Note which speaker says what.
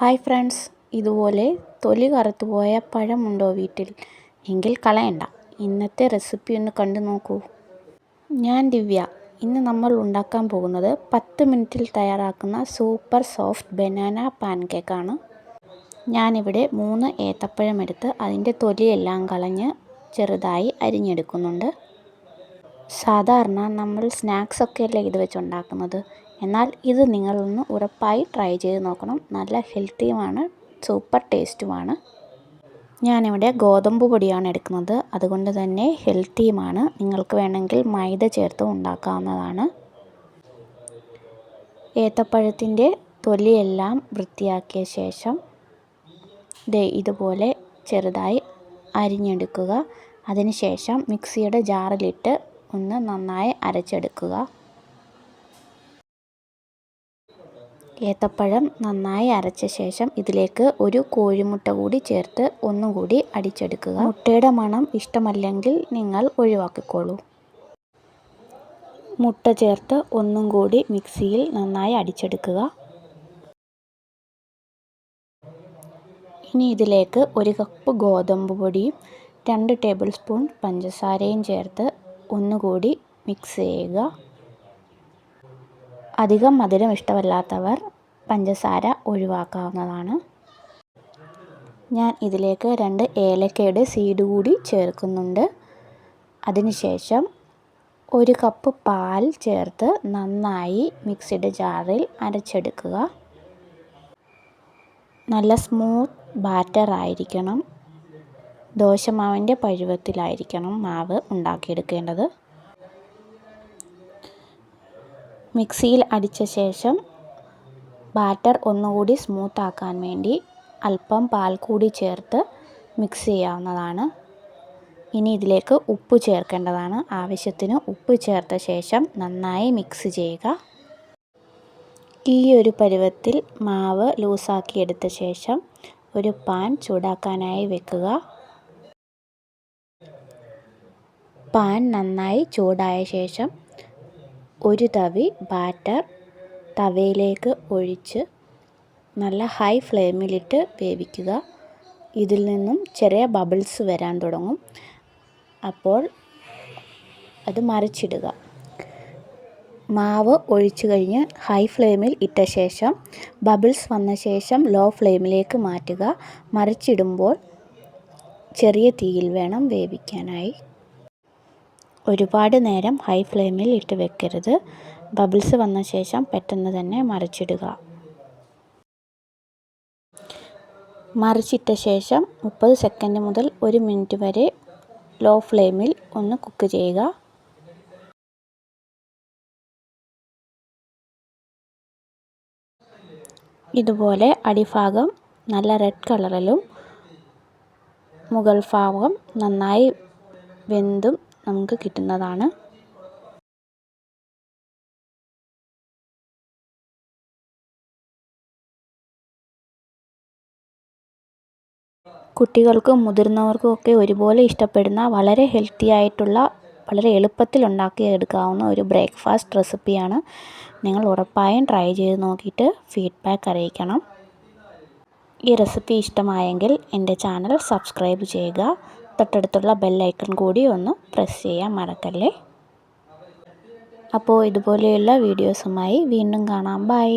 Speaker 1: Hi friends, ഇതുപോലെ തൊലി കറുത്തുപോയ പഴമുണ്ടോ വീട്ടിൽ? എങ്കിൽ കളയണ്ട. ഇന്നത്തെ റെസിപ്പി ഒന്ന് കണ്ടു നോക്കൂ. ഞാൻ ദിവ്യ. ഇന്ന് നമ്മൾ ഉണ്ടാക്കാൻ പോകുന്നത് 10 മിനിറ്റിൽ തയ്യാറാക്കുന്ന സൂപ്പർ സോഫ്റ്റ് ബനാന പാൻകേക്കാണ്. ഞാനിവിടെ 3 ഏത്തപ്പഴം എടുത്ത് അതിൻ്റെ തൊലിയെല്ലാം കളഞ്ഞ് ചെറുതായി അരിഞ്ഞെടുക്കുന്നുണ്ട്. സാധാരണ നമ്മൾ സ്നാക്സൊക്കെ അല്ലേ ഇത് വെച്ച് ഉണ്ടാക്കുന്നത്. എന്നാൽ ഇത് നിങ്ങളൊന്ന് ഉറപ്പായി ട്രൈ ചെയ്ത് നോക്കണം. നല്ല ഹെൽത്തിയുമാണ്, സൂപ്പർ ടേസ്റ്റുമാണ്. ഞാനിവിടെ ഗോതമ്പ് പൊടിയാണ് എടുക്കുന്നത്, അതുകൊണ്ട് തന്നെ ഹെൽത്തിയുമാണ്. നിങ്ങൾക്ക് വേണമെങ്കിൽ മൈദ ചേർത്ത് ഉണ്ടാക്കാവുന്നതാണ്. ഏത്തപ്പഴത്തിൻ്റെ തൊലിയെല്ലാം വൃത്തിയാക്കിയ ശേഷം ഇതുപോലെ ചെറുതായി അരിഞ്ഞെടുക്കുക. അതിനുശേഷം മിക്സിയുടെ ജാറിലിട്ട് ഒന്ന് നന്നായി അരച്ചെടുക്കുക. ഏത്തപ്പഴം നന്നായി അരച്ച ശേഷം ഇതിലേക്ക് ഒരു കോഴിമുട്ട കൂടി ചേർത്ത് ഒന്നുകൂടി അടിച്ചെടുക്കുക. മുട്ടയുടെ മണം ഇഷ്ടമല്ലെങ്കിൽ നിങ്ങൾ ഒഴിവാക്കിക്കോളൂ. മുട്ട ചേർത്ത് ഒന്നും കൂടി മിക്സിയിൽ നന്നായി അടിച്ചെടുക്കുക. ഇനി ഇതിലേക്ക് 1 കപ്പ് ഗോതമ്പ് പൊടിയും 2 ടേബിൾ സ്പൂൺ പഞ്ചസാരയും ചേർത്ത് ഒന്നുകൂടി മിക്സ് ചെയ്യുക. അധികം മധുരം ഇഷ്ടമല്ലാത്തവർ പഞ്ചസാര ഒഴിവാക്കാവുന്നതാണ്. ഞാൻ ഇതിലേക്ക് 2 ഏലക്കയുടെ സീഡ് കൂടി ചേർക്കുന്നുണ്ട്. അതിനുശേഷം 1 കപ്പ് പാൽ ചേർത്ത് നന്നായി മിക്സിയുടെ ജാറിൽ അരച്ചെടുക്കുക. നല്ല സ്മൂത്ത് ബാറ്റർ ആയിരിക്കണം. ദോശമാവിൻ്റെ പരുവത്തിലായിരിക്കണം മാവ് ഉണ്ടാക്കിയെടുക്കേണ്ടത്. മിക്സിയിൽ അടിച്ച ശേഷം ബാറ്റർ ഒന്നുകൂടി സ്മൂത്ത് ആക്കാൻ വേണ്ടി അല്പം പാൽ കൂടി ചേർത്ത് മിക്സ് ചെയ്യാവുന്നതാണ്. ഇനി ഇതിലേക്ക് ഉപ്പ് ചേർക്കേണ്ടതാണ്. ആവശ്യത്തിന് ഉപ്പ് ചേർത്ത ശേഷം നന്നായി മിക്സ് ചെയ്യുക. ഈ ഒരു പരുവത്തിൽ മാവ് ലൂസാക്കി എടുത്ത ശേഷം ഒരു പാൻ ചൂടാക്കാനായി വെക്കുക. പാൻ നന്നായി ചൂടായ ശേഷം ഒരു തവി ബാറ്റർ തവയിലേക്ക് ഒഴിച്ച് നല്ല ഹൈ ഫ്ലെയിമിലിട്ട് വേവിക്കുക. ഇതിൽ നിന്നും ചെറിയ ബബിൾസ് വരാൻ തുടങ്ങും. അപ്പോൾ അത് മറിച്ചിടുക. മാവ് ഒഴിച്ചു കഴിഞ്ഞ് ഹൈ ഫ്ലെയിമിൽ ഇട്ട ശേഷം ബബിൾസ് വന്ന ശേഷം ലോ ഫ്ലെയിമിലേക്ക് മാറ്റുക. മറിച്ചിടുമ്പോൾ ചെറിയ തീയിൽ വേണം വേവിക്കാനായി. ഒരുപാട് നേരം ഹൈ ഫ്ലെയിമിൽ ഇട്ട് വെക്കരുത്. ബബിൾസ് വന്ന ശേഷം പെട്ടെന്ന് തന്നെ മറിച്ചിടുക. മറിച്ചിട്ട ശേഷം 30 സെക്കൻഡ് മുതൽ 1 മിനിറ്റ് വരെ ലോ ഫ്ലെയിമിൽ ഒന്ന് കുക്ക് ചെയ്യുക. ഇതുപോലെ അടിഭാഗം നല്ല റെഡ് കളറിലും മുകൾ ഭാഗം നന്നായി വെന്തും നമുക്ക് കിട്ടുന്നതാണ്. കുട്ടികൾക്കും മുതിർന്നവർക്കും ഒക്കെ ഒരുപോലെ ഇഷ്ടപ്പെടുന്ന വളരെ ഹെൽത്തി ആയിട്ടുള്ള, വളരെ എളുപ്പത്തിൽ ഉണ്ടാക്കിയെടുക്കാവുന്ന ഒരു ബ്രേക്ക്ഫാസ്റ്റ് റെസിപ്പിയാണ്. നിങ്ങൾ ഉറപ്പായും ട്രൈ ചെയ്ത് നോക്കിയിട്ട് ഫീഡ്ബാക്ക് അറിയിക്കണം. ഈ റെസിപ്പി ഇഷ്ടമായെങ്കിൽ എൻ്റെ ചാനൽ സബ്സ്ക്രൈബ് ചെയ്യുക. തൊട്ടടുത്തുള്ള ബെല്ലൈക്കൺ കൂടി ഒന്ന് പ്രസ് ചെയ്യാൻ മറക്കല്ലേ. അപ്പോൾ ഇതുപോലെയുള്ള വീഡിയോസുമായി വീണ്ടും കാണാം. ബൈ.